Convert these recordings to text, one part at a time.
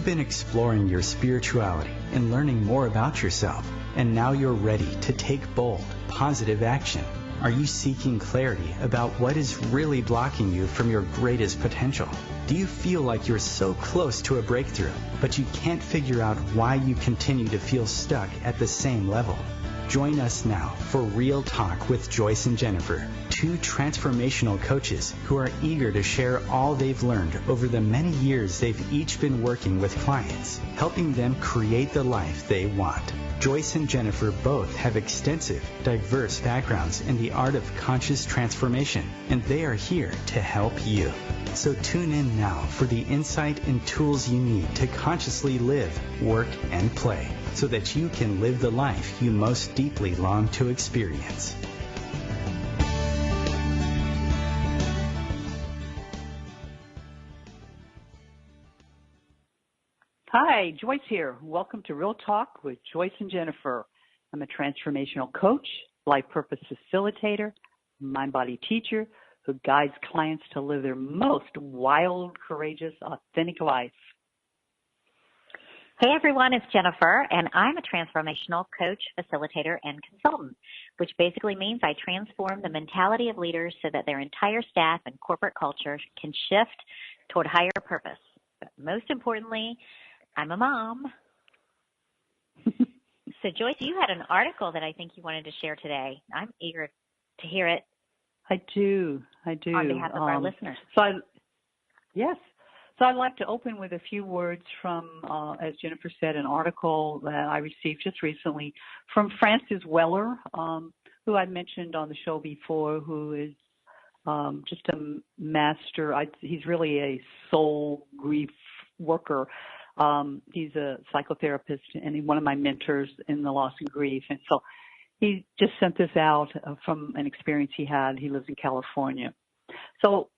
You've been exploring your spirituality and learning more about yourself, and now you're ready to take bold, positive action. Are you seeking clarity about what is really blocking you from your greatest potential? Do you feel like you're so close to a breakthrough, but you can't figure out why you continue to feel stuck at the same level? Join us now for Real Talk with Joyce and Jennifer, two transformational coaches who are eager to share all they've learned over the many years they've each been working with clients, helping them create the life they want. Joyce and Jennifer both have extensive, diverse backgrounds in the art of conscious transformation, and they are here to help you. So tune in now for the insight and tools you need to consciously live, work, and play, so that you can live the life you most deeply long to experience. Hi, Joyce here. Welcome to Real Talk with Joyce and Jennifer. I'm a transformational coach, life purpose facilitator, mind-body teacher who guides clients to live their most wild, courageous, authentic life. Hey everyone, it's Jennifer, and I'm a transformational coach, facilitator, and consultant, which basically means I transform the mentality of leaders so that their entire staff and corporate culture can shift toward higher purpose. But most importantly, I'm a mom. So Joyce, you had an article that I think you wanted to share today. I'm eager to hear it. I do. On behalf of our listeners. Yes. So I'd like to open with a few words from, as Jennifer said, an article that I received just recently from Francis Weller, who I mentioned on the show before, who is just a master. He's really a soul grief worker. He's a psychotherapist and one of my mentors in the loss and grief. And so he just sent this out from an experience he had. He lives in California. So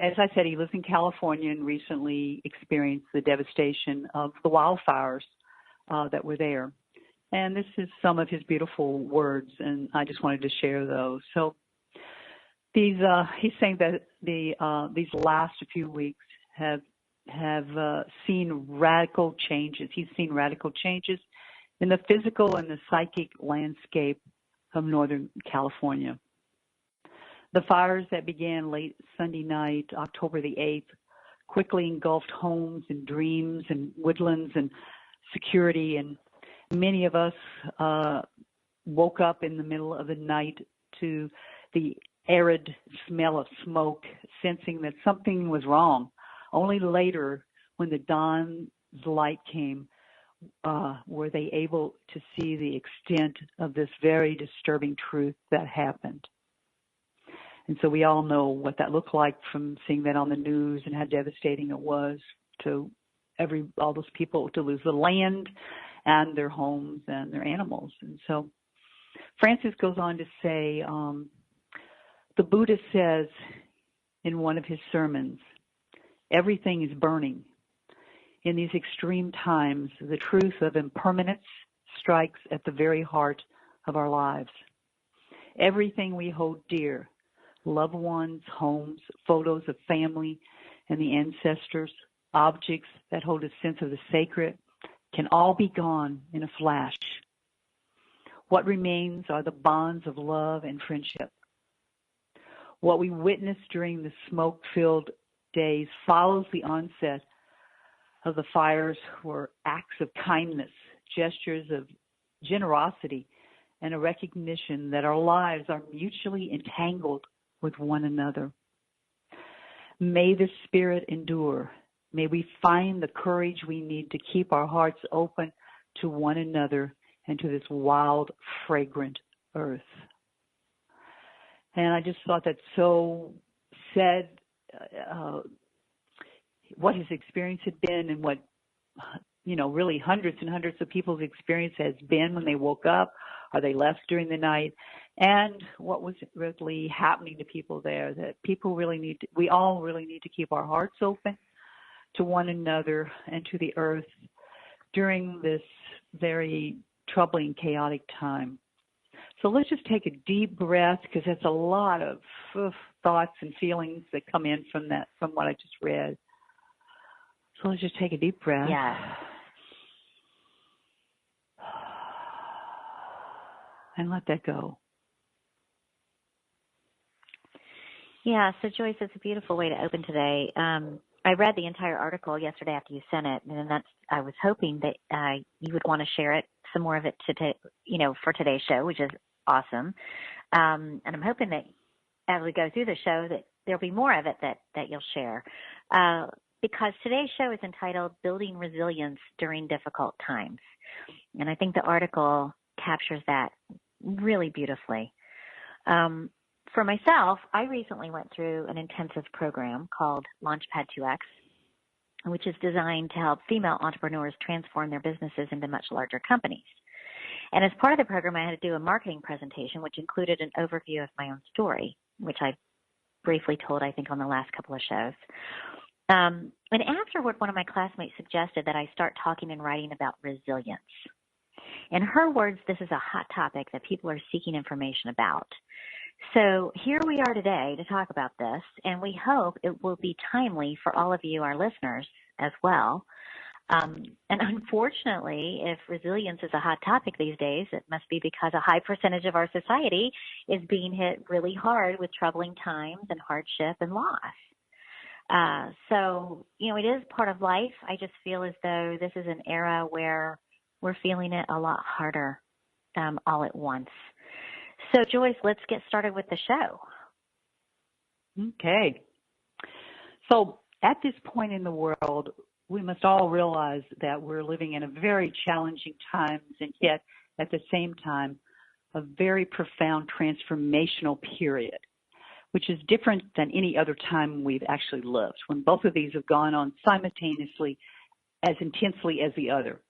as I said, he lives in California and recently experienced the devastation of the wildfires that were there. And this is some of his beautiful words, and I just wanted to share those. So he's saying that these last few weeks have seen radical changes. He's seen radical changes in the physical and the psychic landscape of Northern California. The fires that began late Sunday night, October the 8th, quickly engulfed homes and dreams and woodlands and security, and many of us woke up in the middle of the night to the arid smell of smoke, sensing that something was wrong. Only later, when the dawn's light came, were they able to see the extent of this very disturbing truth that happened. And so we all know what that looked like from seeing that on the news and how devastating it was to all those people to lose the land and their homes and their animals. And so Francis goes on to say, the Buddha says in one of his sermons, everything is burning. In these extreme times, the truth of impermanence strikes at the very heart of our lives. Everything we hold dear, loved ones, homes, photos of family and the ancestors, objects that hold a sense of the sacred, can all be gone in a flash. What remains are the bonds of love and friendship. What we witnessed during the smoke-filled days follows the onset of the fires were acts of kindness, gestures of generosity, and a recognition that our lives are mutually entangled with one another. May this spirit endure. May we find the courage we need to keep our hearts open to one another and to this wild, fragrant earth. And I just thought that so said what his experience had been and what, really hundreds and hundreds of people's experience has been when they woke up or they left during the night, and what was really happening to people there, that people really we all really need to keep our hearts open to one another and to the earth during this very troubling, chaotic time. So let's just take a deep breath, because that's a lot of thoughts and feelings that come in from what I just read. So let's just take a deep breath. Yes. And let that go. Yeah, so Joyce, it's a beautiful way to open today. I read the entire article yesterday after you sent it, and I was hoping that you would want to share it, some more of it for today's show, which is awesome. And I'm hoping that as we go through the show that there'll be more of it that you'll share. Because today's show is entitled Building Resilience During Difficult Times. And I think the article captures that really beautifully. For myself, I recently went through an intensive program called Launchpad 2X, which is designed to help female entrepreneurs transform their businesses into much larger companies. And as part of the program, I had to do a marketing presentation, which included an overview of my own story, which I briefly told, I think, on the last couple of shows. And afterward, one of my classmates suggested that I start talking and writing about resilience. In her words, this is a hot topic that people are seeking information about. So here we are today to talk about this, and we hope it will be timely for all of you, our listeners, as well. And unfortunately, if resilience is a hot topic these days, it must be because a high percentage of our society is being hit really hard with troubling times and hardship and loss. So, it is part of life. I just feel as though this is an era where we're feeling it a lot harder all at once. So, Joyce, let's get started with the show. Okay. So at this point in the world, we must all realize that we're living in a very challenging times, and yet at the same time, a very profound transformational period, which is different than any other time we've actually lived, when both of these have gone on simultaneously as intensely as the other.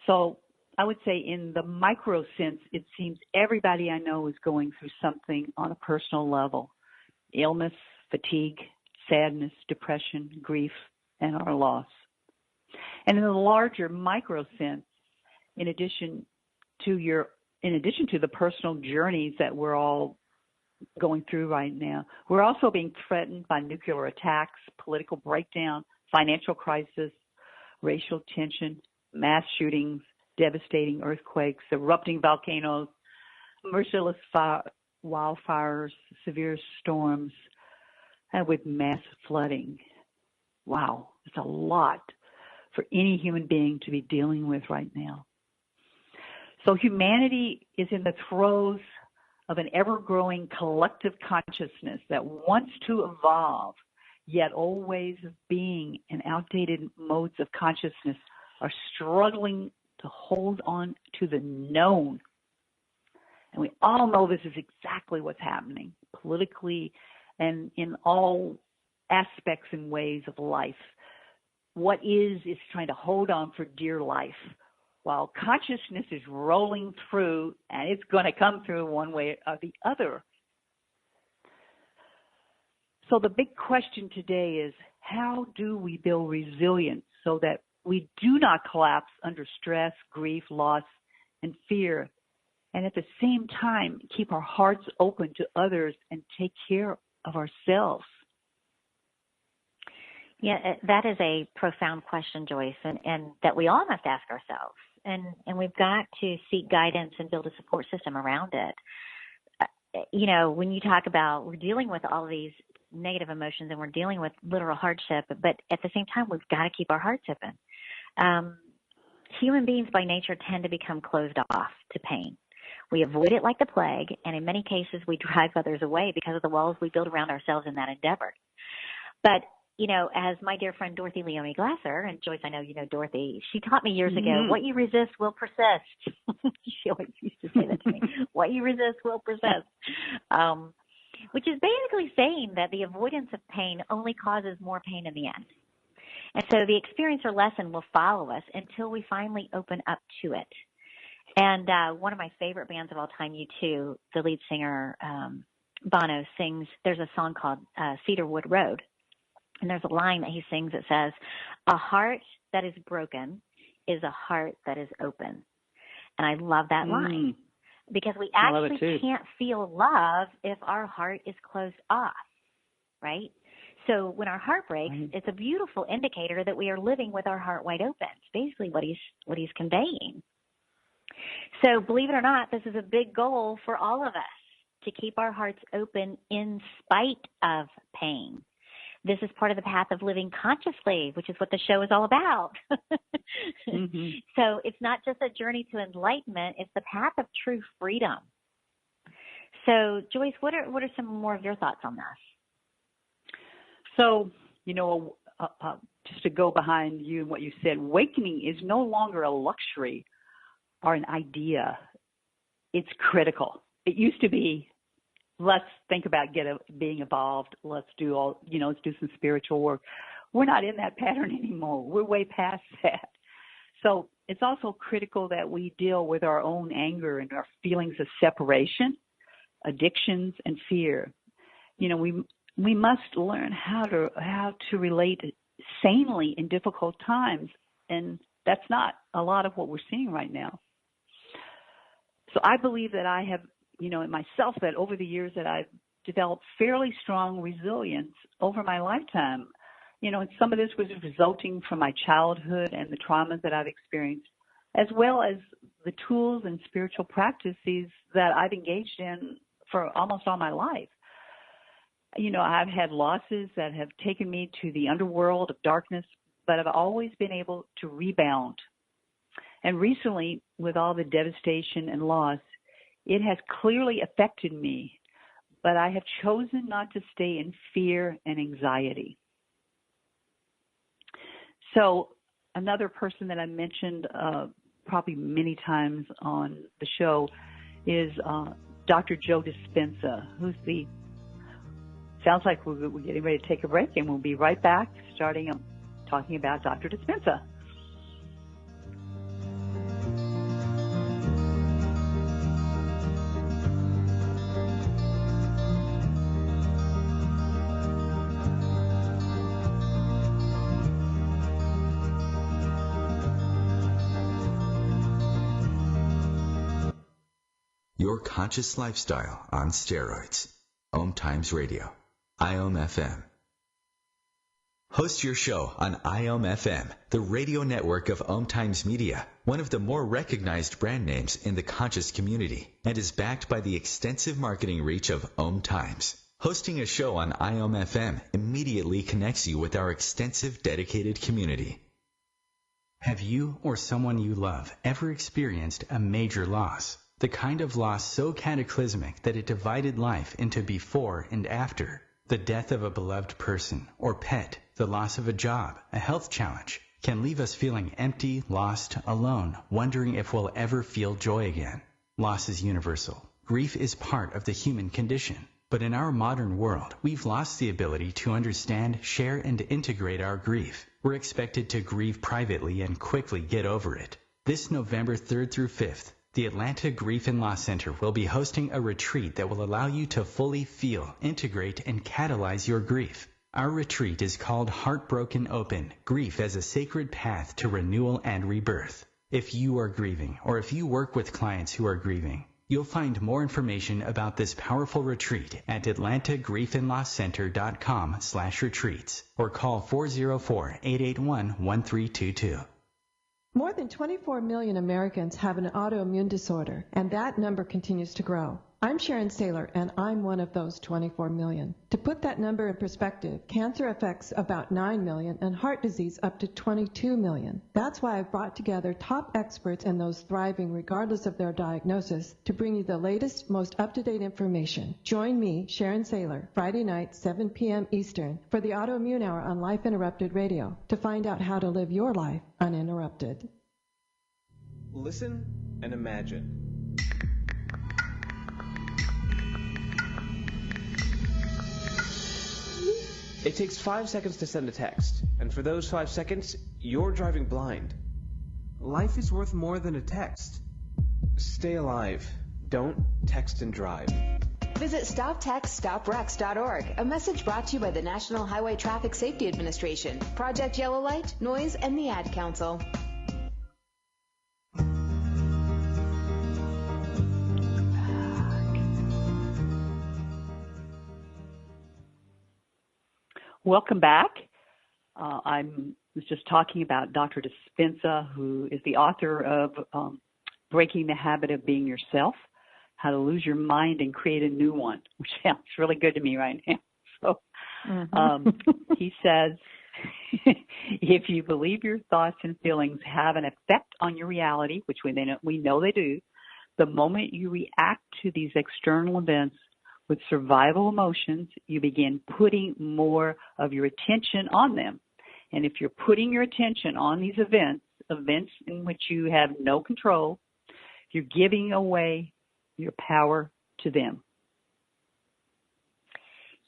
So I would say in the micro sense, it seems everybody I know is going through something on a personal level: illness, fatigue, sadness, depression, grief, and our loss. And in the larger micro sense, in addition to the personal journeys that we're all going through right now, we're also being threatened by nuclear attacks, political breakdown, financial crisis, racial tension, mass shootings, devastating earthquakes, erupting volcanoes, merciless wildfires, severe storms, and with mass flooding. Wow, it's a lot for any human being to be dealing with right now. So humanity is in the throes of an ever-growing collective consciousness that wants to evolve, yet old ways of being and outdated modes of consciousness are struggling to hold on to the known. And we all know this is exactly what's happening politically and in all aspects and ways of life. What is trying to hold on for dear life, while consciousness is rolling through, and it's going to come through one way or the other. So the big question today is, how do we build resilience so that we do not collapse under stress, grief, loss, and fear, and at the same time keep our hearts open to others and take care of ourselves? Yeah, that is a profound question, Joyce, and that we all must ask ourselves. And we've got to seek guidance and build a support system around it. When you talk about we're dealing with all these negative emotions and we're dealing with literal hardship, but at the same time, we've got to keep our hearts open. Human beings by nature tend to become closed off to pain. We avoid it like the plague, and in many cases, we drive others away because of the walls we build around ourselves in that endeavor. But as my dear friend Dorothy Leone Glasser, and Joyce, I know you know Dorothy, she taught me years ago, what you resist will persist. She always used to say that to me. What you resist will persist. Which is basically saying that the avoidance of pain only causes more pain in the end. And so the experience or lesson will follow us until we finally open up to it. And one of my favorite bands of all time, U2, the lead singer, Bono, sings, there's a song called Cedarwood Road. And there's a line that he sings that says, "A heart that is broken is a heart that is open." And I love that line because we actually can't feel love if our heart is closed off, right? So when our heart breaks, Right. it's a beautiful indicator that we are living with our heart wide open. It's basically what he's conveying. So believe it or not, this is a big goal for all of us, to keep our hearts open in spite of pain. This is part of the path of living consciously, which is what the show is all about. Mm-hmm. So it's not just a journey to enlightenment, it's the path of true freedom. So Joyce, what are some more of your thoughts on this? So, just to go behind you and what you said, awakening is no longer a luxury or an idea. It's critical. It used to be, let's think about being evolved. Let's do let's do some spiritual work. We're not in that pattern anymore. We're way past that. So it's also critical that we deal with our own anger and our feelings of separation, addictions, and fear. We must learn how to relate sanely in difficult times, and that's not a lot of what we're seeing right now. So I believe that I have, in myself, that over the years that I've developed fairly strong resilience over my lifetime. And some of this was resulting from my childhood and the traumas that I've experienced, as well as the tools and spiritual practices that I've engaged in for almost all my life. I've had losses that have taken me to the underworld of darkness, but I've always been able to rebound. And recently, with all the devastation and loss, it has clearly affected me, but I have chosen not to stay in fear and anxiety. So another person that I mentioned probably many times on the show is Dr. Joe Dispenza, who's sounds like we're getting ready to take a break, and we'll be right back talking about Dr. Dispenza. Your conscious lifestyle on steroids. OMTimes Radio. IOM FM. Host your show on IOM FM, the radio network of OMTimes Media, one of the more recognized brand names in the conscious community, and is backed by the extensive marketing reach of OMTimes. Hosting a show on IOM FM immediately connects you with our extensive dedicated community. Have you or someone you love ever experienced a major loss? The kind of loss so cataclysmic that it divided life into before and after. The death of a beloved person or pet, the loss of a job, a health challenge, can leave us feeling empty, lost, alone, wondering if we'll ever feel joy again. Loss is universal. Grief is part of the human condition. But in our modern world, we've lost the ability to understand, share, and integrate our grief. We're expected to grieve privately and quickly get over it. This November 3rd through 5th, the Atlanta Grief and Loss Center will be hosting a retreat that will allow you to fully feel, integrate, and catalyze your grief. Our retreat is called Heartbroken Open, Grief as a Sacred Path to Renewal and Rebirth. If you are grieving, or if you work with clients who are grieving, you'll find more information about this powerful retreat at atlantagriefandlosscenter.com/retreats or call 404-881-1322. More than 24 million Americans have an autoimmune disorder, and that number continues to grow. I'm Sharon Saylor, and I'm one of those 24 million. To put that number in perspective, cancer affects about 9 million and heart disease up to 22 million. That's why I've brought together top experts and those thriving regardless of their diagnosis to bring you the latest, most up-to-date information. Join me, Sharon Saylor, Friday night, 7 p.m. Eastern, for the Autoimmune Hour on Life Interrupted Radio to find out how to live your life uninterrupted. Listen and imagine. It takes 5 seconds to send a text, and for those 5 seconds, you're driving blind. Life is worth more than a text. Stay alive. Don't text and drive. Visit StopTextStopWrecks.org, a message brought to you by the National Highway Traffic Safety Administration, Project Yellow Light, Noise, and the Ad Council. Welcome back. I was just talking about Dr. Dispenza, who is the author of Breaking the Habit of Being Yourself, How to Lose Your Mind and Create a New One, which sounds really good to me right now. So he says, if you believe your thoughts and feelings have an effect on your reality, which we know they do, the moment you react to these external events with survival emotions, you begin putting more of your attention on them. And if you're putting your attention on these events in which you have no control, you're giving away your power to them.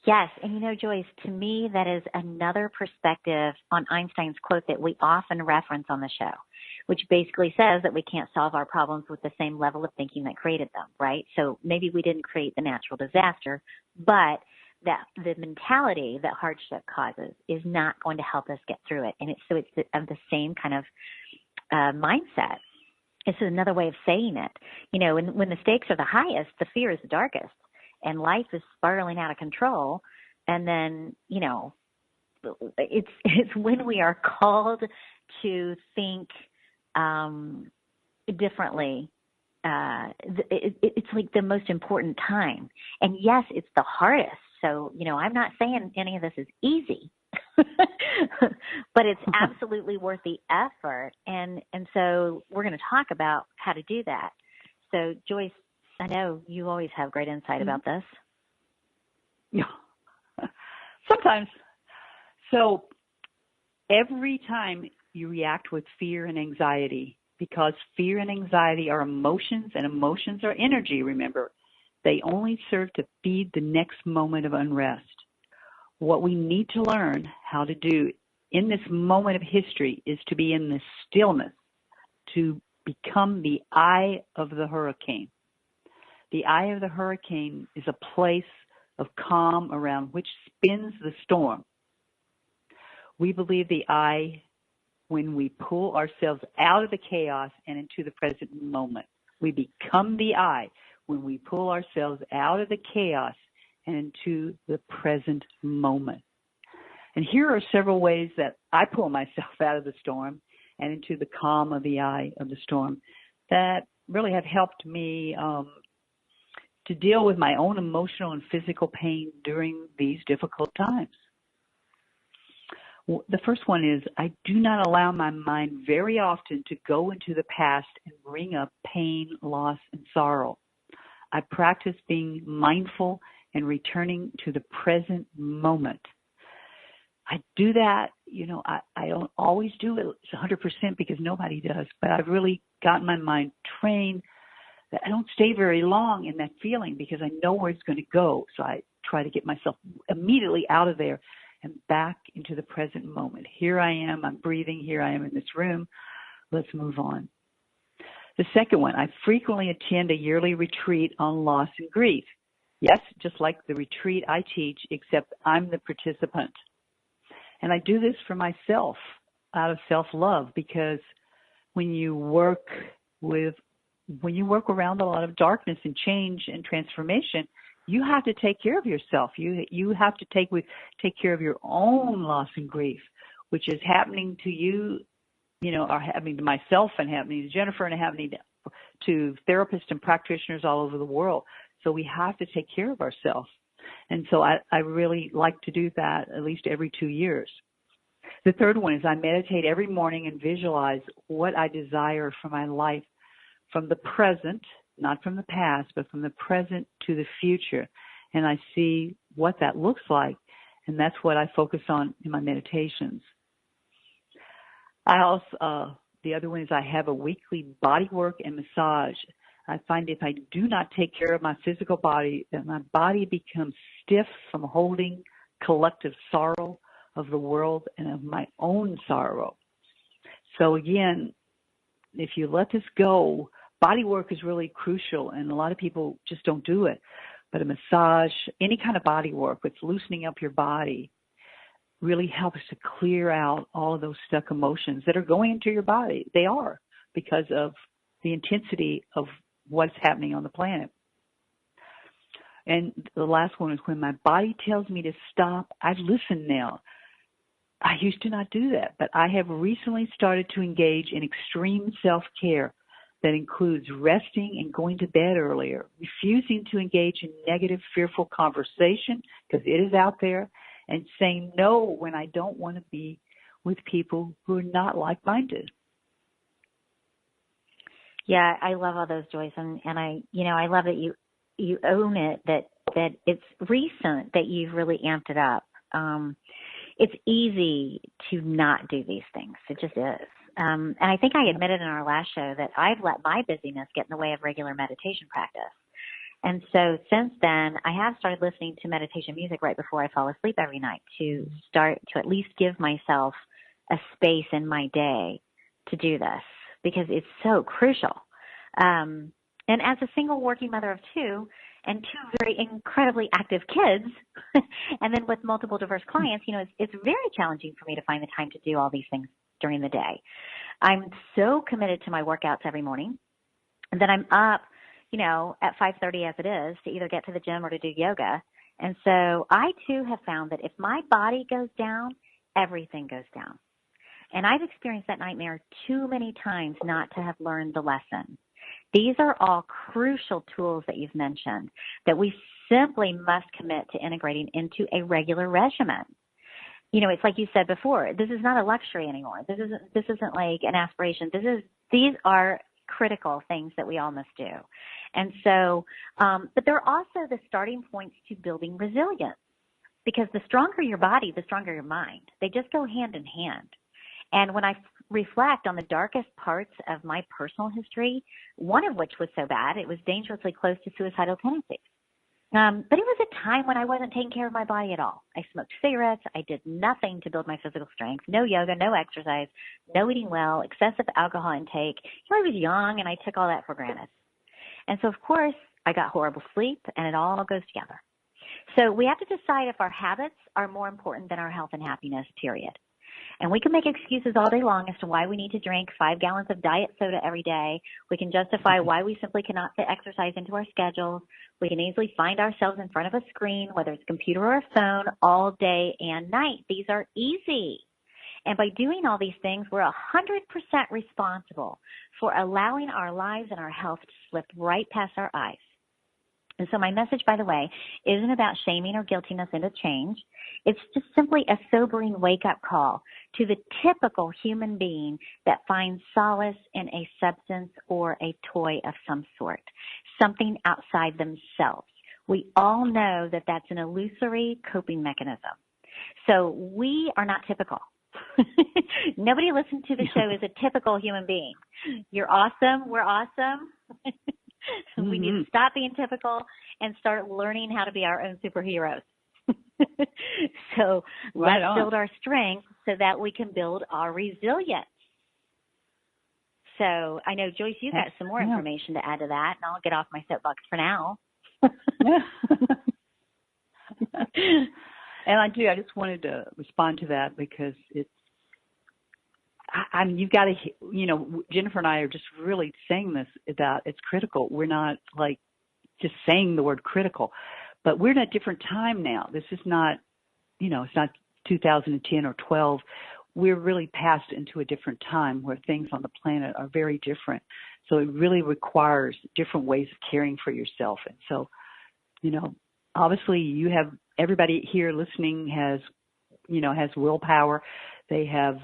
Yes, and Joyce, to me, that is another perspective on Einstein's quote that we often reference on the show, which basically says that we can't solve our problems with the same level of thinking that created them, right? So maybe we didn't create the natural disaster, but that the mentality that hardship causes is not going to help us get through it. And it's the same kind of mindset. This is another way of saying it. When the stakes are the highest, the fear is the darkest, and life is spiraling out of control. And then, it's when we are called to think differently. It's like the most important time. And yes, it's the hardest. So, I'm not saying any of this is easy, but it's absolutely worth the effort. And so we're going to talk about how to do that. So Joyce, I know you always have great insight about this. Yeah. Sometimes. So every time you react with fear and anxiety, because fear and anxiety are emotions and emotions are energy, remember, they only serve to feed the next moment of unrest. What we need to learn how to do in this moment of history is to be in the stillness, to become the eye of the hurricane. The eye of the hurricane is a place of calm around which spins the storm. We believe the eye when we pull ourselves out of the chaos and into the present moment. We become the eye when we pull ourselves out of the chaos and into the present moment. And here are several ways that I pull myself out of the storm and into the calm of the eye of the storm that really have helped me to deal with my own emotional and physical pain during these difficult times. The first one is I do not allow my mind very often to go into the past and bring up pain, loss, and sorrow. I practice being mindful and returning to the present moment. I do that, I don't always do it 100% because nobody does, but I've really gotten my mind trained that I don't stay very long in that feeling because I know where it's going to go. So I try to get myself immediately out of there and back into the present moment. Here I am, I'm breathing, here I am in this room. Let's move on. The second one, I frequently attend a yearly retreat on loss and grief. Yes, just like the retreat I teach, except I'm the participant. And I do this for myself out of self-love because when you work around a lot of darkness and change and transformation, you have to take care of yourself. You have to take care of your own loss and grief, which is happening to you, are happening to myself and happening to Jennifer and happening to therapists and practitioners all over the world. So we have to take care of ourselves. And so I really like to do that at least every 2 years. The third one is I meditate every morning and visualize what I desire for my life from the present, not from the past, but from the present to the future. And I see what that looks like, and that's what I focus on in my meditations. I also, the other one is I have a weekly body work and massage. I find if I do not take care of my physical body, that my body becomes stiff from holding collective sorrow of the world and of my own sorrow. So again, if you let this go, body work is really crucial, and a lot of people just don't do it. But a massage, any kind of body work that's loosening up your body, really helps to clear out all of those stuck emotions that are going into your body. They are, because of the intensity of what's happening on the planet. And the last one is when my body tells me to stop, I listen now. I used to not do that, but I have recently started to engage in extreme self-care that includes resting and going to bed earlier, refusing to engage in negative, fearful conversation because it is out there, and saying no when I don't want to be with people who are not like-minded. Yeah, I love all those, Joyce, and I love that you own it, that it's recent that you've really amped it up. It's easy to not do these things. It just is. And I think I admitted in our last show that I've let my busyness get in the way of regular meditation practice. And so since then, I have started listening to meditation music right before I fall asleep every night to start to at least give myself a space in my day to do this, because it's so crucial. And as a single working mother of two and two very incredibly active kids, and then with multiple diverse clients, it's very challenging for me to find the time to do all these things during the day. I'm so committed to my workouts every morning that I'm up, at 5:30 as it is to either get to the gym or to do yoga. And so I too have found that if my body goes down, everything goes down. And I've experienced that nightmare too many times not to have learned the lesson. These are all crucial tools that you've mentioned that we simply must commit to integrating into a regular regimen. It's like you said before, this is not a luxury anymore. This isn't like an aspiration. These are critical things that we all must do. And so, but they're also the starting points to building resilience, because the stronger your body, the stronger your mind. They just go hand in hand. And when I reflect on the darkest parts of my personal history, one of which was so bad, it was dangerously close to suicidal tendencies. But it was a time when I wasn't taking care of my body at all. I smoked cigarettes. I did nothing to build my physical strength. No yoga, no exercise, no eating well, excessive alcohol intake. I was young, and I took all that for granted. And so, of course, I got horrible sleep, and it all goes together. So we have to decide if our habits are more important than our health and happiness, period. And we can make excuses all day long as to why we need to drink 5 gallons of diet soda every day. We can justify why we simply cannot fit exercise into our schedules. We can easily find ourselves in front of a screen, whether it's a computer or a phone, all day and night. These are easy. And by doing all these things, we're 100% responsible for allowing our lives and our health to slip right past our eyes. And so my message, by the way, isn't about shaming or guilting us into change. It's just simply a sobering wake-up call to the typical human being that finds solace in a substance or a toy of some sort, something outside themselves. We all know that that's an illusory coping mechanism. So we are not typical. Nobody listening to the show is a typical human being. You're awesome. We're awesome. We need to stop being typical and start learning how to be our own superheroes. So let's build our strength so that we can build our resilience. So I know, Joyce, you got some more information to add to that, and I'll get off my soapbox for now. And I do. I just wanted to respond to that because you've got to, Jennifer and I are just really saying this about it's critical. We're not like just saying the word critical, but we're in a different time now. This is not, it's not 2010 or 12. We're really passed into a different time where things on the planet are very different. So it really requires different ways of caring for yourself. And so, obviously everybody here listening has willpower. They have,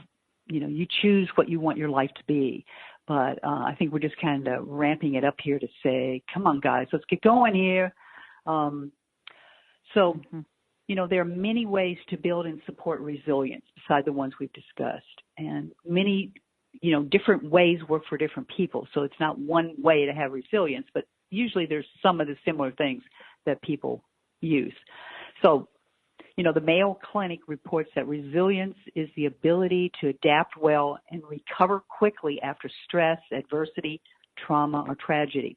you choose what you want your life to be. But I think we're just kind of ramping it up here to say, come on, guys, let's get going here. There are many ways to build and support resilience beside the ones we've discussed. And many, different ways work for different people. So it's not one way to have resilience, but usually there's some of the similar things that people use. So, the Mayo Clinic reports that resilience is the ability to adapt well and recover quickly after stress, adversity, trauma, or tragedy.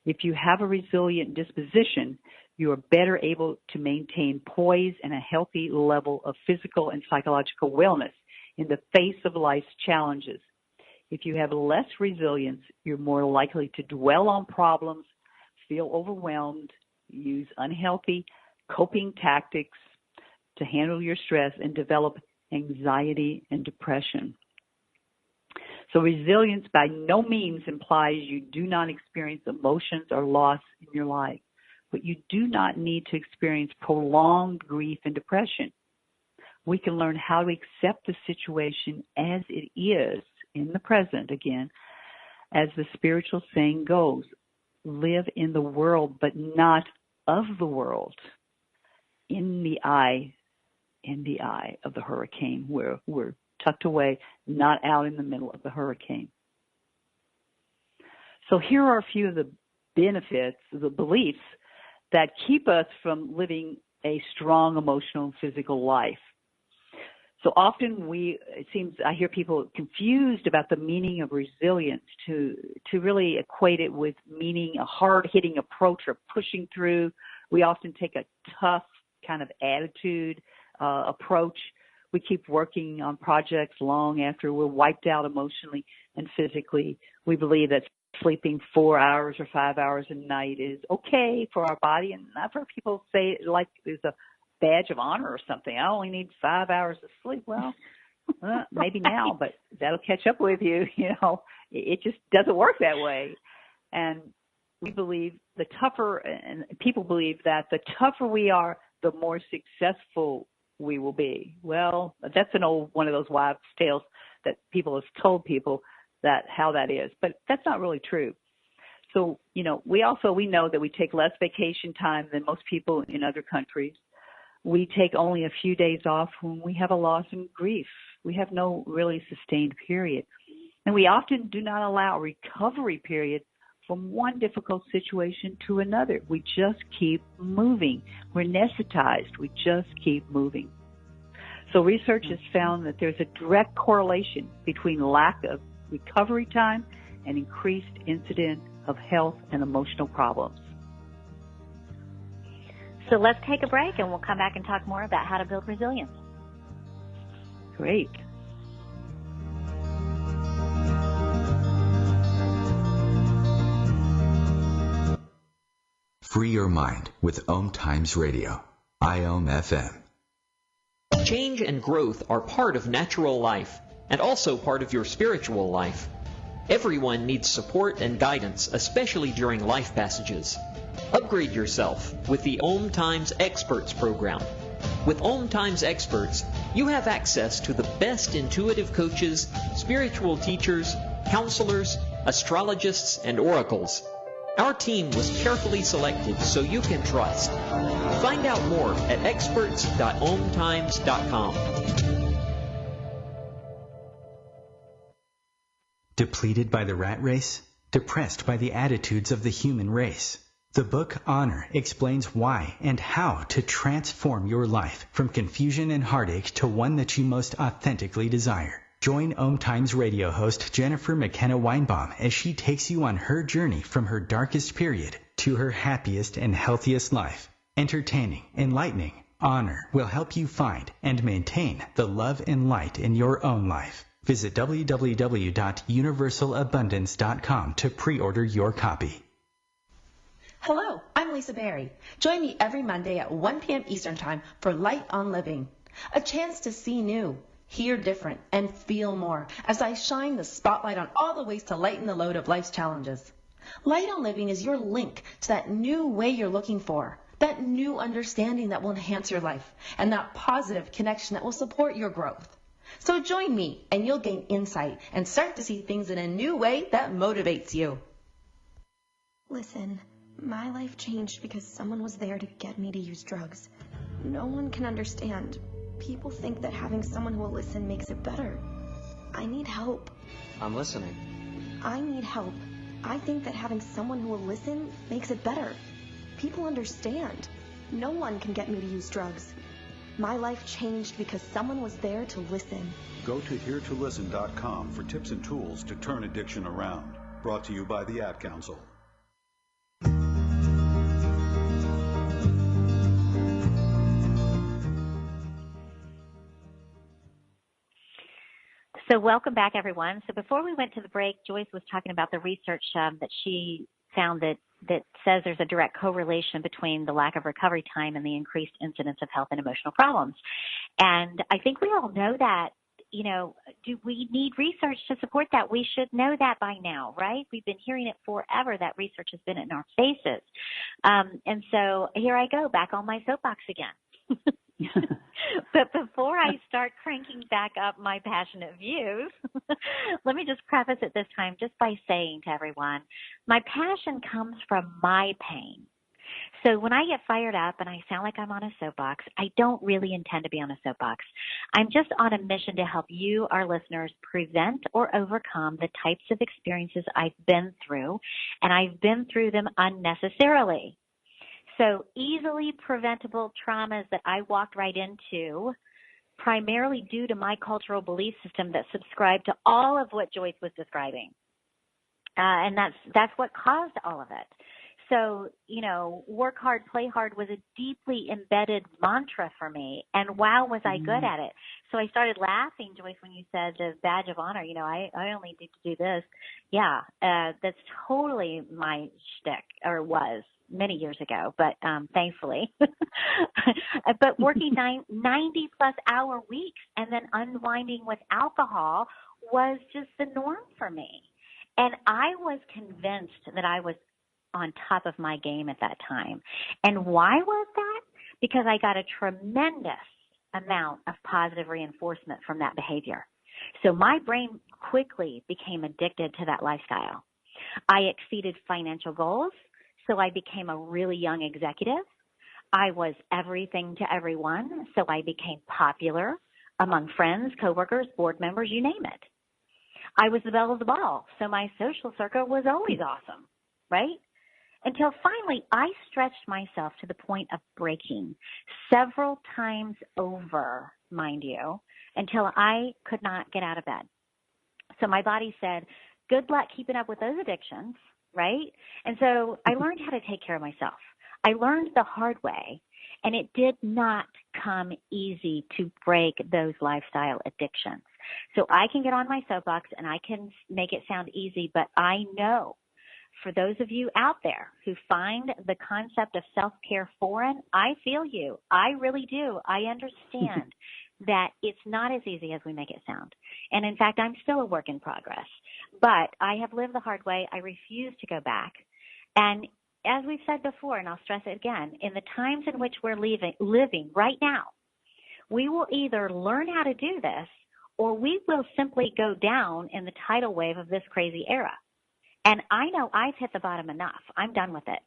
If you have a resilient disposition, you are better able to maintain poise and a healthy level of physical and psychological wellness in the face of life's challenges. If you have less resilience, you're more likely to dwell on problems, feel overwhelmed, use unhealthy coping tactics to handle your stress and develop anxiety and depression. So resilience by no means implies you do not experience emotions or loss in your life, but you do not need to experience prolonged grief and depression. We can learn how to accept the situation as it is in the present, again, as the spiritual saying goes, live in the world, but not of the world, in the eye of the hurricane, where we're tucked away, not out in the middle of the hurricane. So here are a few of the benefits, the beliefs that keep us from living a strong emotional and physical life. So often I hear people confused about the meaning of resilience to really equate it with meaning a hard-hitting approach or pushing through. We often take a tough kind of attitude approach. We keep working on projects long after we're wiped out emotionally and physically. We believe that sleeping 4 hours or 5 hours a night is okay for our body. And I've heard people say it like it's a badge of honor or something. I only need 5 hours of sleep. Well, maybe now, but that'll catch up with you. You know, it just doesn't work that way. And we believe and people believe that the tougher we are, the more successful we will be. Well, that's one of those wives' tales that people have told people that how that is, but that's not really true. So, you know, we know that we take less vacation time than most people in other countries. We take only a few days off when we have a loss and grief. We have no really sustained period. And we often do not allow a recovery period from one difficult situation to another. We just keep moving. We're anesthetized. We just keep moving. So research has found that there's a direct correlation between lack of recovery time and increased incidence of health and emotional problems. So let's take a break and we'll come back and talk more about how to build resilience. Great. Free your mind with OMTimes Radio, IOM FM. Change and growth are part of natural life and also part of your spiritual life. Everyone needs support and guidance, especially during life passages. Upgrade yourself with the OMTimes Experts program. With OMTimes Experts, you have access to the best intuitive coaches, spiritual teachers, counselors, astrologists, and oracles. Our team was carefully selected so you can trust. Find out more at experts.omtimes.com. Depleted by the rat race? Depressed by the attitudes of the human race? The book Honor explains why and how to transform your life from confusion and heartache to one that you most authentically desire. Join OMTimes radio host Jennifer McKenna Weinbaum as she takes you on her journey from her darkest period to her happiest and healthiest life. Entertaining, enlightening, Honor will help you find and maintain the love and light in your own life. Visit www.universalabundance.com to pre-order your copy. Hello, I'm Lisa Berry. Join me every Monday at 1 p.m. Eastern Time for Light on Living, a chance to see new, hear different, and feel more as I shine the spotlight on all the ways to lighten the load of life's challenges. Light on Living is your link to that new way you're looking for, that new understanding that will enhance your life, and that positive connection that will support your growth. So join me and you'll gain insight and start to see things in a new way that motivates you. Listen, my life changed because someone was there to get me to use drugs. No one can understand. People think that having someone who will listen makes it better. I need help. I'm listening. I need help. I think that having someone who will listen makes it better. People understand. No one can get me to use drugs. My life changed because someone was there to listen. Go to heretolisten.com for tips and tools to turn addiction around. Brought to you by the Ad Council. So welcome back, everyone. So before we went to the break, Joyce was talking about the research that she found that that says there's a direct correlation between the lack of recovery time and the increased incidence of health and emotional problems. And I think we all know that. You know, do we need research to support that? We should know that by now, right? We've been hearing it forever. That research has been in our faces. And so here I go, back on my soapbox again. But before I start cranking back up my passionate views, let me just preface it this time just by saying to everyone, my passion comes from my pain. So when I get fired up and I sound like I'm on a soapbox, I don't really intend to be on a soapbox. I'm just on a mission to help you, our listeners, prevent or overcome the types of experiences I've been through, and I've been through them unnecessarily. So easily preventable traumas that I walked right into, primarily due to my cultural belief system that subscribed to all of what Joyce was describing. And that's what caused all of it. So, you know, work hard, play hard was a deeply embedded mantra for me. And wow, was I good at it. So I started laughing, Joyce, when you said the badge of honor, you know, I only need to do this. Yeah, that's totally my shtick, or was many years ago, but thankfully. But working 90 plus hour weeks and then unwinding with alcohol was just the norm for me. And I was convinced that I was on top of my game at that time. And why was that? Because I got a tremendous amount of positive reinforcement from that behavior. So my brain quickly became addicted to that lifestyle. I exceeded financial goals, so I became a really young executive. I was everything to everyone, so I became popular among friends, coworkers, board members, you name it. I was the belle of the ball, so my social circle was always awesome, right? Until finally I stretched myself to the point of breaking several times over, mind you, until I could not get out of bed. So my body said, good luck keeping up with those addictions, right? And so I learned how to take care of myself. I learned the hard way, and it did not come easy to break those lifestyle addictions. So I can get on my soapbox and I can make it sound easy, but I know for those of you out there who find the concept of self-care foreign, I feel you. I really do. I understand that it's not as easy as we make it sound. And in fact, I'm still a work in progress. But I have lived the hard way. I refuse to go back. And as we've said before, and I'll stress it again, in the times in which we're living right now, we will either learn how to do this or we will simply go down in the tidal wave of this crazy era. And I know I've hit the bottom enough. I'm done with it.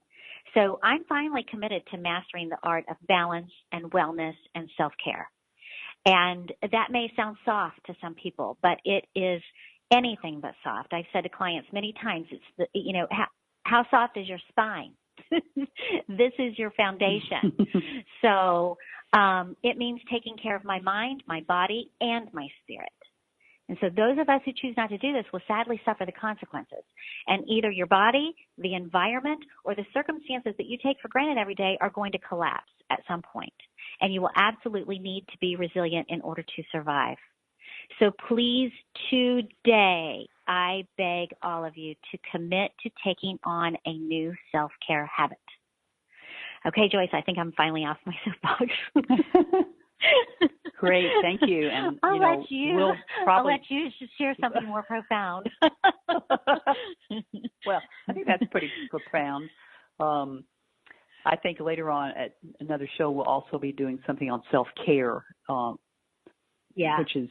So I'm finally committed to mastering the art of balance and wellness and self-care. And that may sound soft to some people, but it is anything but soft. I've said to clients many times, it's how soft is your spine? This is your foundation. So it means taking care of my mind, my body, and my spirit. And so those of us who choose not to do this will sadly suffer the consequences. And either your body, the environment, or the circumstances that you take for granted every day are going to collapse at some point. And you will absolutely need to be resilient in order to survive. So please, today, I beg all of you to commit to taking on a new self-care habit. Okay, Joyce, I think I'm finally off my soapbox. Great, thank you. And I'll let you share something more profound. Well, I think that's pretty profound. I think later on at another show we'll also be doing something on self-care. Which is,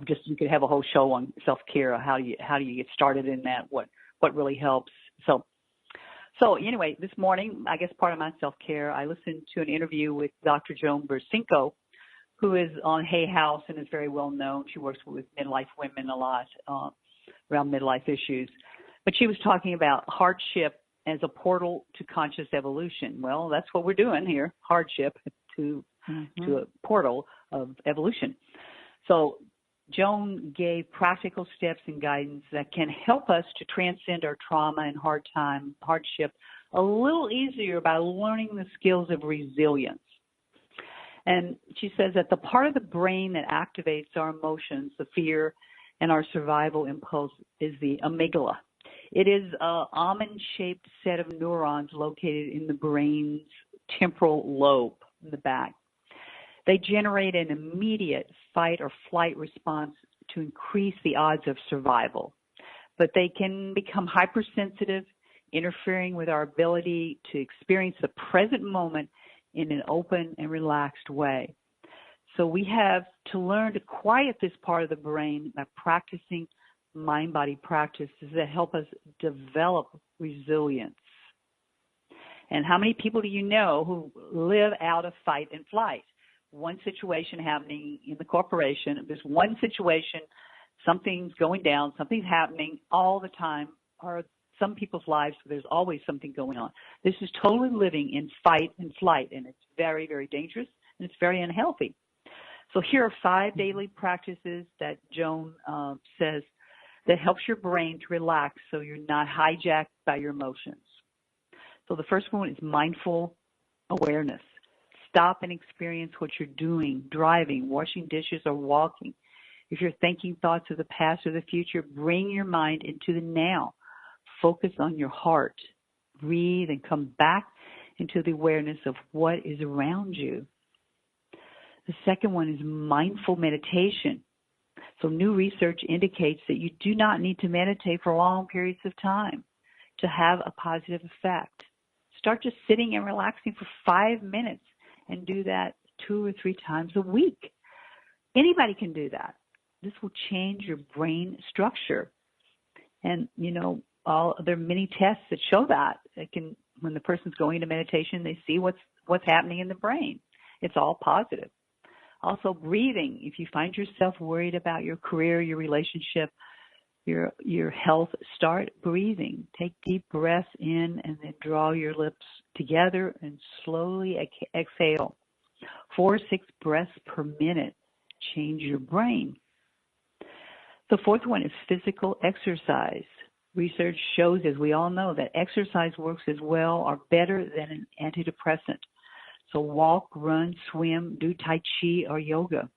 just you could have a whole show on self-care. How do you get started in that? What really helps? So anyway, this morning, I guess part of my self-care, I listened to an interview with Dr. Joan Bursinko, who is on Hay House and is very well known. She works with midlife women a lot around midlife issues. But she was talking about hardship as a portal to conscious evolution. Well, that's what we're doing here, hardship to a portal of evolution. So Joan gave practical steps and guidance that can help us to transcend our trauma and hardship a little easier by learning the skills of resilience. And she says that the part of the brain that activates our emotions, the fear and our survival impulse, is the amygdala. It is an almond-shaped set of neurons located in the brain's temporal lobe in the back. They generate an immediate fight or flight response to increase the odds of survival. But they can become hypersensitive, interfering with our ability to experience the present moment in an open and relaxed way. So we have to learn to quiet this part of the brain by practicing mind-body practices that help us develop resilience. And how many people do you know who live out of fight and flight? One situation happening in the corporation, there's one situation, something's going down, something's happening all the time, or some people's lives, there's always something going on. This is totally living in fight and flight, and it's very, very dangerous, and it's very unhealthy. So here are 5 daily practices that Joan says that helps your brain to relax so you're not hijacked by your emotions. So the first one is mindful awareness. Stop and experience what you're doing, driving, washing dishes, or walking. If you're thinking thoughts of the past or the future, bring your mind into the now. Focus on your heart. Breathe and come back into the awareness of what is around you. The second one is mindful meditation. So new research indicates that you do not need to meditate for long periods of time to have a positive effect. Start just sitting and relaxing for 5 minutes and do that 2 or 3 times a week. Anybody can do that. This will change your brain structure. And, you know, there are many tests that show that. It can, when the person's going into meditation, they see what's happening in the brain. It's all positive. Also, breathing. If you find yourself worried about your career, your relationship, your health, start breathing. Take deep breaths in and then draw your lips together and slowly exhale. 4 or 6 breaths per minute. Change your brain. The fourth one is physical exercise. Research shows, as we all know, that exercise works as well or better than an antidepressant. So walk, run, swim, do Tai Chi or yoga.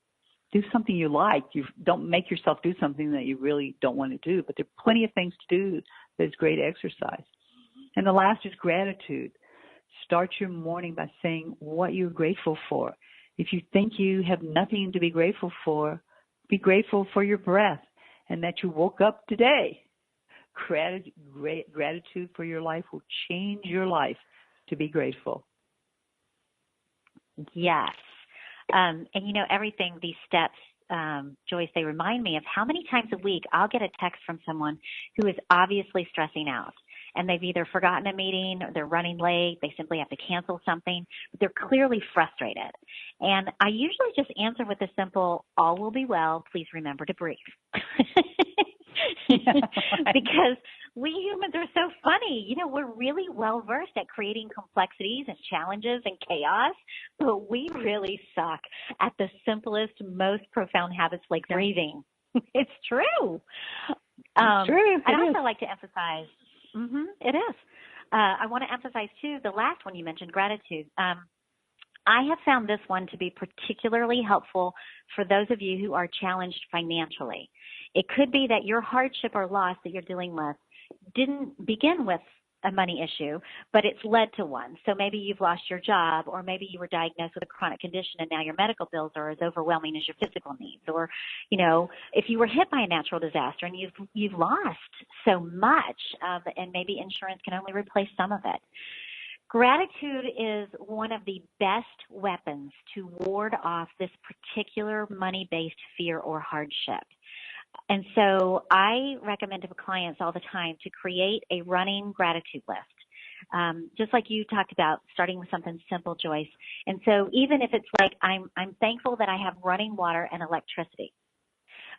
Do something you like. You don't make yourself do something that you really don't want to do, but there are plenty of things to do that's great exercise. And the last is gratitude. Start your morning by saying what you're grateful for. If you think you have nothing to be grateful for, be grateful for your breath and that you woke up today. Gratitude for your life will change your life to be grateful. Yes. And you know, everything, these steps, Joyce, they remind me of how many times a week I'll get a text from someone who is obviously stressing out. And they've either forgotten a meeting, or they're running late, they simply have to cancel something, but they're clearly frustrated. And I usually just answer with a simple, all will be well, please remember to breathe. Because we humans are so funny. You know, we're really well versed at creating complexities and challenges and chaos, but we really suck at the simplest, most profound habits like breathing. It's true. It's true. I'd also like to emphasize, it is. I want to emphasize, too, the last one you mentioned, gratitude. I have found this one to be particularly helpful for those of you who are challenged financially. It could be that your hardship or loss that you're dealing with didn't begin with a money issue, but it's led to one. So maybe you've lost your job, or maybe you were diagnosed with a chronic condition and now your medical bills are as overwhelming as your physical needs. Or, you know, if you were hit by a natural disaster and you've lost so much, and maybe insurance can only replace some of it. Gratitude is one of the best weapons to ward off this particular money-based fear or hardship. And so I recommend to clients all the time to create a running gratitude list. Just like you talked about, starting with something simple, Joyce. And so even if it's like, I'm thankful that I have running water and electricity,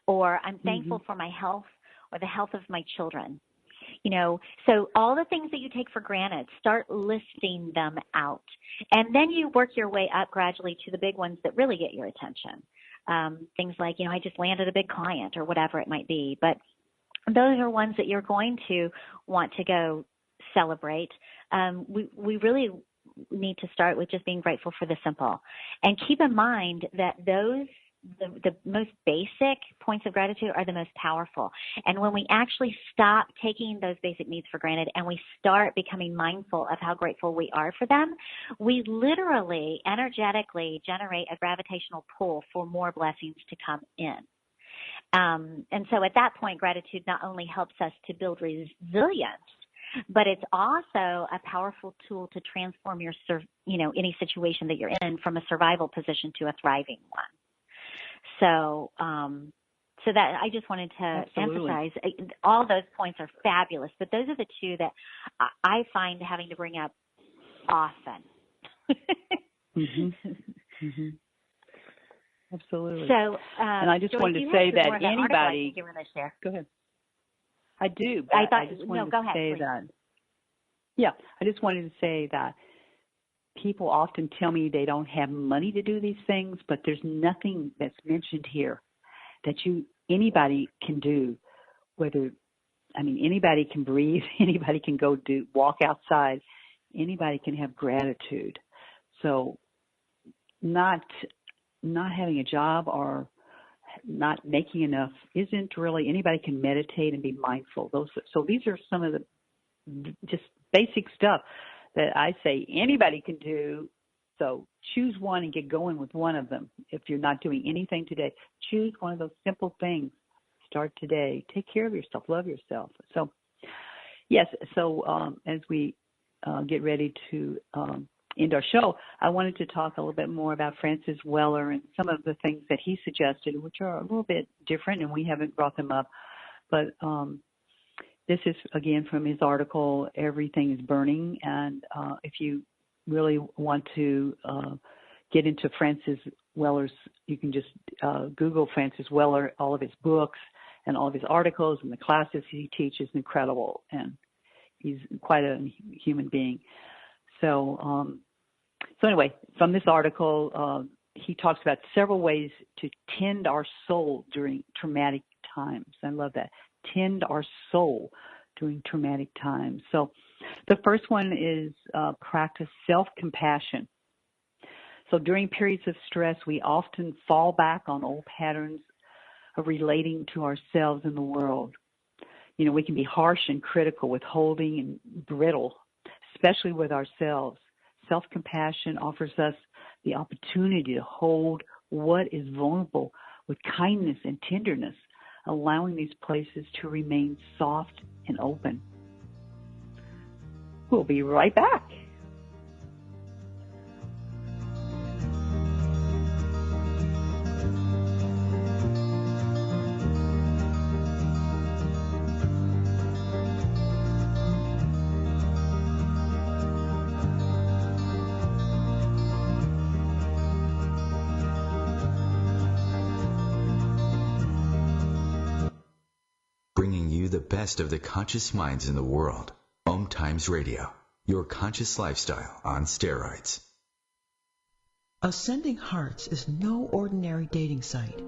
or I'm thankful for my health or the health of my children. You know, so all the things that you take for granted, start listing them out. And then you work your way up gradually to the big ones that really get your attention. Things like, you know, I just landed a big client or whatever it might be. But those are ones that you're going to want to go celebrate. We really need to start with just being grateful for the simple. And keep in mind that those the most basic points of gratitude are the most powerful. And when we actually stop taking those basic needs for granted and we start becoming mindful of how grateful we are for them, we literally, energetically generate a gravitational pull for more blessings to come in. And so at that point, gratitude not only helps us to build resilience, but it's also a powerful tool to transform your, any situation that you're in from a survival position to a thriving one. So, so that I just wanted to emphasize, all those points are fabulous, but those are the two that I find having to bring up often. Absolutely. So, and I just wanted to say that anybody. Go ahead. I do. But I just wanted to say that. Yeah, I just wanted to say that people often tell me they don't have money to do these things, but there's nothing that's mentioned here that anybody can do. Anybody can breathe, anybody can walk outside, anybody can have gratitude. So, not having a job or not making enough isn't really, anybody can meditate and be mindful. So these are some of the just basic stuff that I say anybody can do. So choose one and get going with one of them. If you're not doing anything today, choose one of those simple things. Start today. Take care of yourself. Love yourself. So, yes. So as we get ready to end our show, I wanted to talk a little bit more about Francis Weller and some of the things that he suggested, which are a little bit different, and we haven't brought them up. But this is, again, from his article, Everything is Burning. And if you really want to get into Francis Weller's, you can just Google Francis Weller, all of his books and all of his articles and the classes he teaches, incredible. And he's quite a human being. So anyway, from this article, he talks about several ways to tend our soul during traumatic times. I love that. Tend our soul during traumatic times. So the first one is practice self-compassion. So during periods of stress, we often fall back on old patterns of relating to ourselves and the world. We can be harsh and critical, withholding and brittle, especially with ourselves. Self-compassion offers us the opportunity to hold what is vulnerable with kindness and tenderness, allowing these places to remain soft and open. We'll be right back. The best of the conscious minds in the world. OMTimes Radio, your conscious lifestyle on steroids. Ascending Hearts is no ordinary dating site,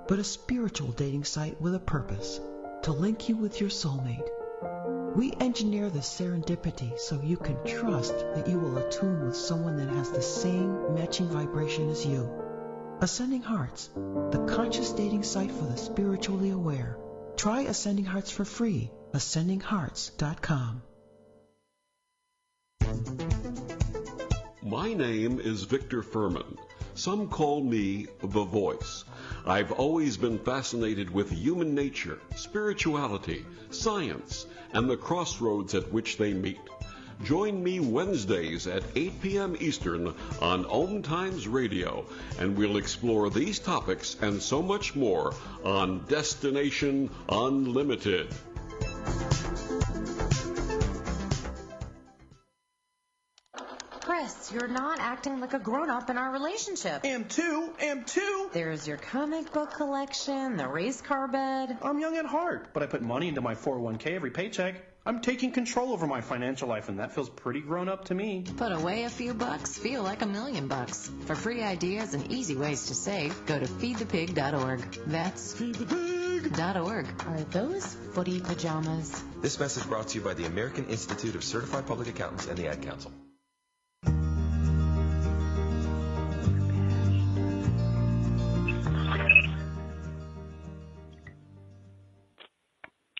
but a spiritual dating site with a purpose, to link you with your soulmate. We engineer the serendipity so you can trust that you will attune with someone that has the same matching vibration as you. Ascending Hearts, the conscious dating site for the spiritually aware. Try Ascending Hearts for free. AscendingHearts.com. My name is Victor Furman. Some call me the Voice. I've always been fascinated with human nature, spirituality, science, and the crossroads at which they meet. Join me Wednesdays at 8 p.m. Eastern on OMTimes Radio, and we'll explore these topics and so much more on Destination Unlimited. Chris, you're not acting like a grown-up in our relationship. Am too. There's your comic book collection, the race car bed. I'm young at heart, but I put money into my 401k every paycheck. I'm taking control over my financial life, and that feels pretty grown-up to me. Put away a few bucks, feel like $1 million. For free ideas and easy ways to save, go to feedthepig.org. That's feedthepig.org. Are those footy pajamas? This message brought to you by the American Institute of Certified Public Accountants and the Ad Council.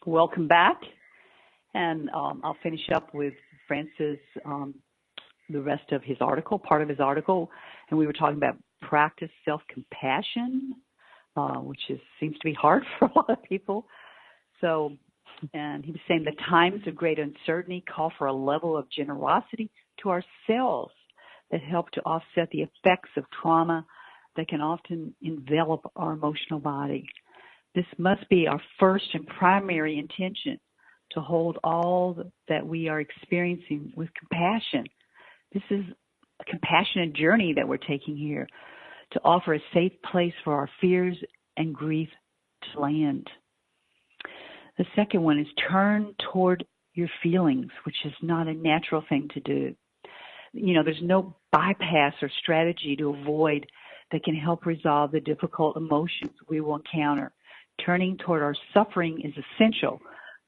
welcome back. And I'll finish up with Francis, the rest of his article, part of his article. And we were talking about practice self-compassion, which seems to be hard for a lot of people. So, and he was saying the times of great uncertainty call for a level of generosity to ourselves that help to offset the effects of trauma that can often envelop our emotional body. This must be our first and primary intention, to hold all that we are experiencing with compassion. This is a compassionate journey that we're taking here, to offer a safe place for our fears and grief to land. The second one is turn toward your feelings, which is not a natural thing to do. There's no bypass or strategy to avoid that can help resolve the difficult emotions we will encounter. Turning toward our suffering is essential.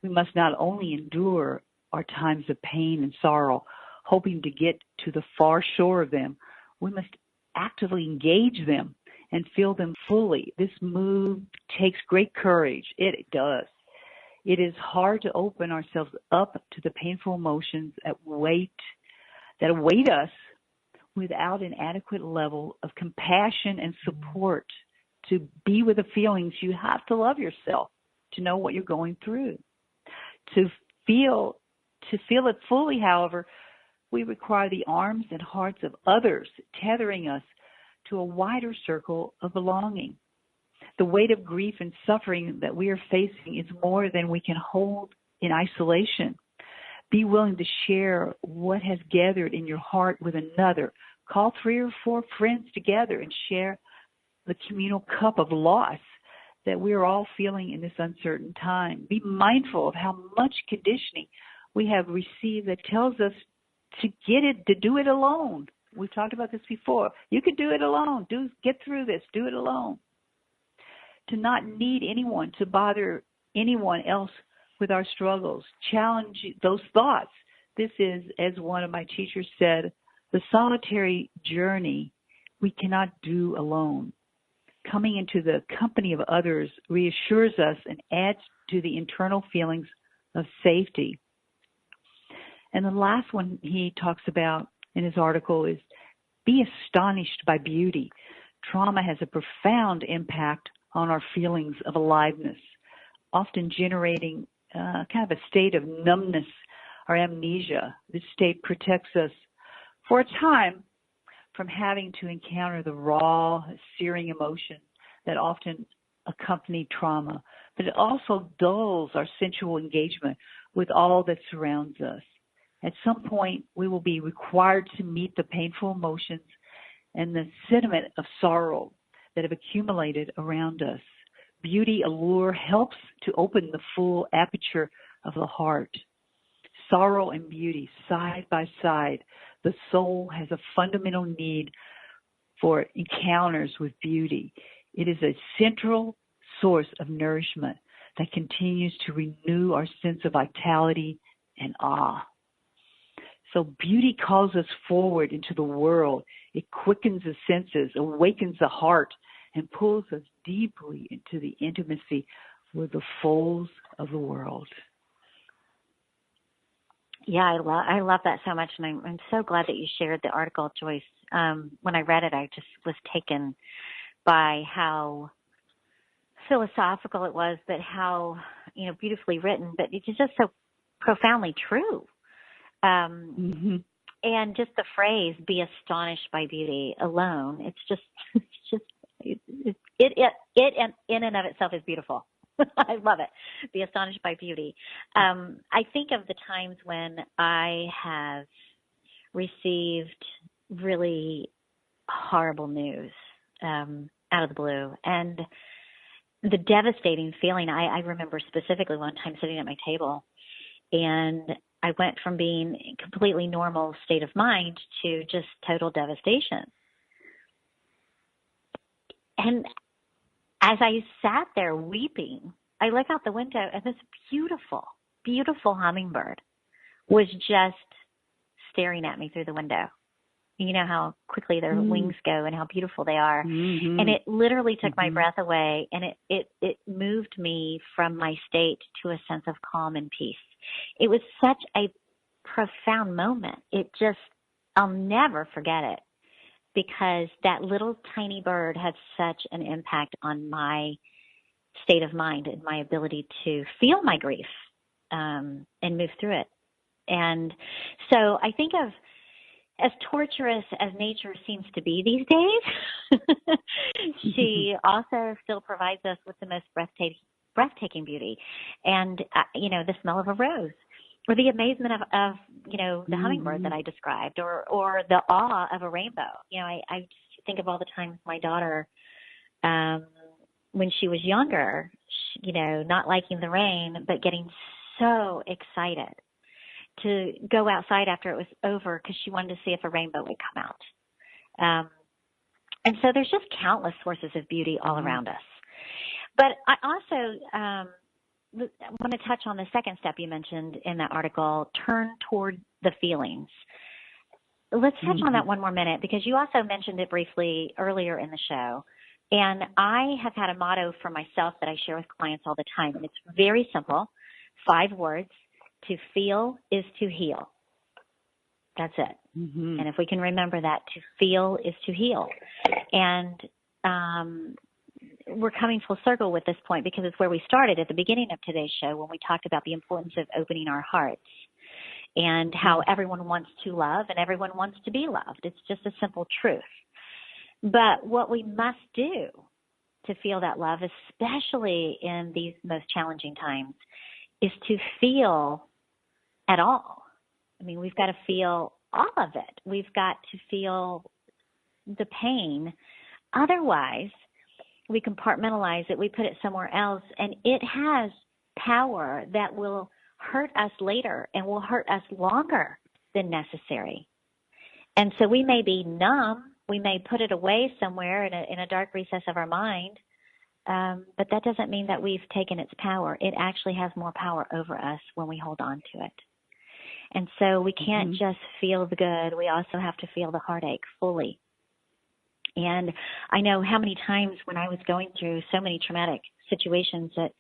We must not only endure our times of pain and sorrow, hoping to get to the far shore of them, we must actively engage them and feel them fully. This move takes great courage. It does. It is hard to open ourselves up to the painful emotions that await us without an adequate level of compassion and support. To be with the feelings, you have to love yourself, to know what you're going through. To feel it fully, however, we require the arms and hearts of others, tethering us to a wider circle of belonging. The weight of grief and suffering that we are facing is more than we can hold in isolation. Be willing to share what has gathered in your heart with another. Call 3 or 4 friends together and share the communal cup of loss that we are all feeling in this uncertain time. Be mindful of how much conditioning we have received that tells us to do it alone. We've talked about this before. You can do it alone. Get through this. Do it alone. To not need anyone to bother anyone else with our struggles. Challenge those thoughts. This is, as one of my teachers said, the solitary journey we cannot do alone. Coming into the company of others reassures us and adds to the internal feelings of safety. And the last one he talks about in his article is be astonished by beauty. Trauma has a profound impact on our feelings of aliveness, often generating kind of a state of numbness or amnesia. This state protects us for a time from having to encounter the raw, searing emotions that often accompany trauma, but it also dulls our sensual engagement with all that surrounds us. At some point, we will be required to meet the painful emotions and the sentiment of sorrow that have accumulated around us. Beauty allure helps to open the full aperture of the heart. Sorrow and beauty side by side. The soul has a fundamental need for encounters with beauty. It is a central source of nourishment that continues to renew our sense of vitality and awe. So beauty calls us forward into the world. It quickens the senses, awakens the heart, and pulls us deeply into the intimacy with the folds of the world. Yeah, I love that so much, and I'm so glad that you shared the article, Joyce. When I read it, I just was taken by how philosophical it was, but how beautifully written. But it's just so profoundly true. And just the phrase "be astonished by beauty" alone, it in and of itself is beautiful. I love it. Be astonished by beauty. I think of the times when I have received really horrible news out of the blue, and the devastating feeling. I remember specifically one time sitting at my table, and I went from being a completely normal state of mind to just total devastation. And as I sat there weeping, I look out the window and this beautiful, beautiful hummingbird was just staring at me through the window. You know how quickly their wings go and how beautiful they are. Mm-hmm. And it literally took my breath away, and it moved me from my state to a sense of calm and peace. It was such a profound moment. I'll never forget it, because that little tiny bird had such an impact on my state of mind and my ability to feel my grief and move through it. And so I think of, as torturous as nature seems to be these days, she also still provides us with the most breathtaking beauty. And, the smell of a rose, or the amazement of the hummingbird that I described, or the awe of a rainbow. I just think of all the times my daughter, when she was younger, not liking the rain, but getting so excited to go outside after it was over because she wanted to see if a rainbow would come out. And so there's just countless sources of beauty all around us. But I also want to touch on the second step you mentioned in that article, turn toward the feelings. Let's touch on that one more minute, because you also mentioned it briefly earlier in the show. And I have had a motto for myself that I share with clients all the time, and it's very simple, 5 words. To feel is to heal. That's it. Mm-hmm. And if we can remember that, to feel is to heal. And we're coming full circle with this point, because it's where we started at the beginning of today's show, when we talked about the importance of opening our hearts and how everyone wants to love and everyone wants to be loved. It's just a simple truth. But what we must do to feel that love, especially in these most challenging times, is to feel at all. I mean, we've got to feel all of it. We've got to feel the pain. Otherwise, we compartmentalize it, we put it somewhere else, and it has power that will hurt us later and will hurt us longer than necessary. And so we may be numb, we may put it away somewhere in a dark recess of our mind, but that doesn't mean that we've taken its power. It actually has more power over us when we hold on to it. And so we can't just feel the good. We also have to feel the heartache fully. And I know how many times when I was going through so many traumatic situations that,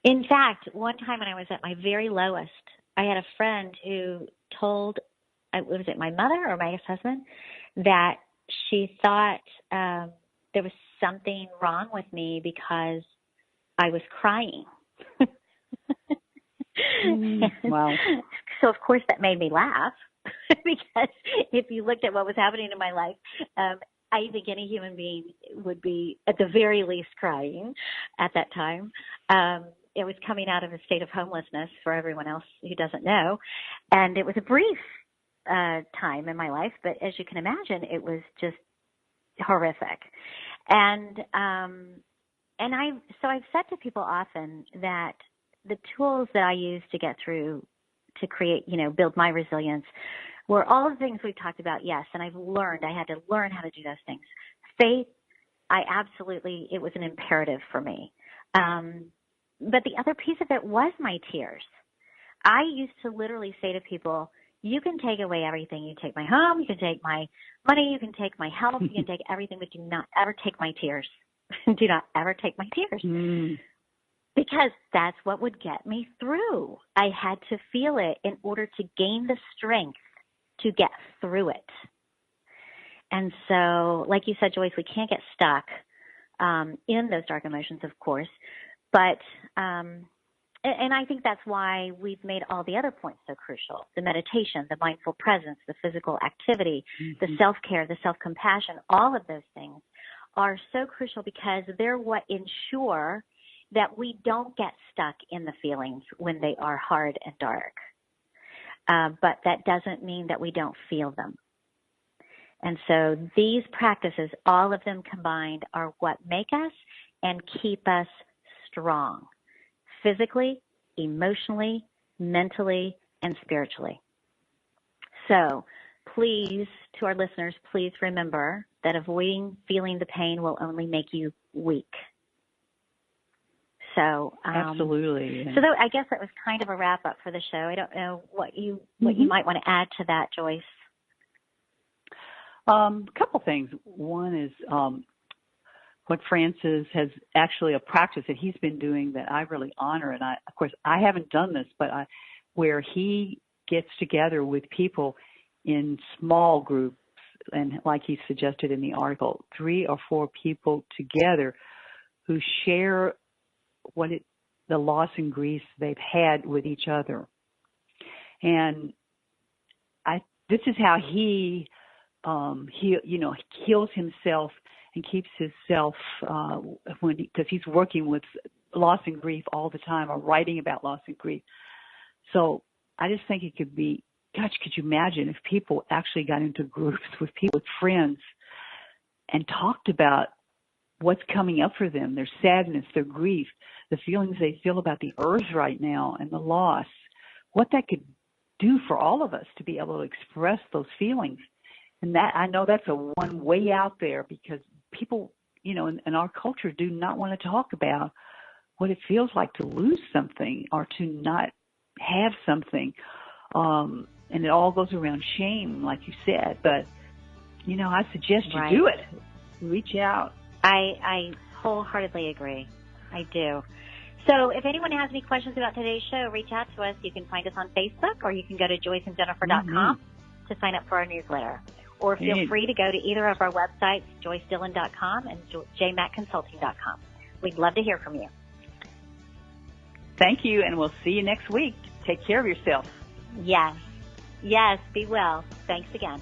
in fact, one time when I was at my very lowest, I had a friend who told, was it my mother or my ex-husband, that she thought there was something wrong with me because I was crying. Wow. So, of course, that made me laugh, because if you looked at what was happening in my life, I think any human being would be, at the very least, crying at that time. It was coming out of a state of homelessness, for everyone else who doesn't know. And it was a brief time in my life, but as you can imagine, it was just horrific. And I've said to people often that the tools that I use to get through, to create, build my resilience, were all the things we've talked about, yes, and I had to learn how to do those things. Faith, it was an imperative for me. But the other piece of it was my tears. I used to literally say to people, you can take away everything. You take my home, you can take my money, you can take my health, you can take everything, but do not ever take my tears. Do not ever take my tears. Because that's what would get me through. I had to feel it in order to gain the strength to get through it. And so, like you said, Joyce, we can't get stuck in those dark emotions, of course. But, and I think that's why we've made all the other points so crucial. The meditation, the mindful presence, the physical activity, the self-care, the self-compassion, all of those things are so crucial, because they're what ensure that we don't get stuck in the feelings when they are hard and dark. But that doesn't mean that we don't feel them. And so these practices, all of them combined, are what make us and keep us strong, physically, emotionally, mentally, and spiritually. So please, to our listeners, please remember that avoiding feeling the pain will only make you weak. So absolutely. So I guess that was kind of a wrap up for the show. I don't know what you might want to add to that, Joyce. Couple things. One is what Francis has actually a practice that he's been doing that I really honor. And of course, I haven't done this, but where he gets together with people in small groups, and like he suggested in the article, 3 or 4 people together who share the loss and grief they've had with each other. And this is how he heals himself and keeps himself because he's working with loss and grief all the time, or writing about loss and grief. So I just think it could be, gosh, could you imagine if people actually got into groups with people, with friends, and talked about what's coming up for them, their sadness, their grief, the feelings they feel about the earth right now and the loss, what that could do for all of us to be able to express those feelings. And that, I know that's a one way out there, because people, in our culture do not want to talk about what it feels like to lose something or to not have something. And it all goes around shame, like you said. But, I suggest you do it. Reach out. I wholeheartedly agree. I do. So if anyone has any questions about today's show, reach out to us. You can find us on Facebook, or you can go to joyceandjennifer.com to sign up for our newsletter. Or feel free to go to either of our websites, joycedillon.com and jmatconsulting.com. We'd love to hear from you. Thank you, and we'll see you next week. Take care of yourself. Yes. Yes, be well. Thanks again.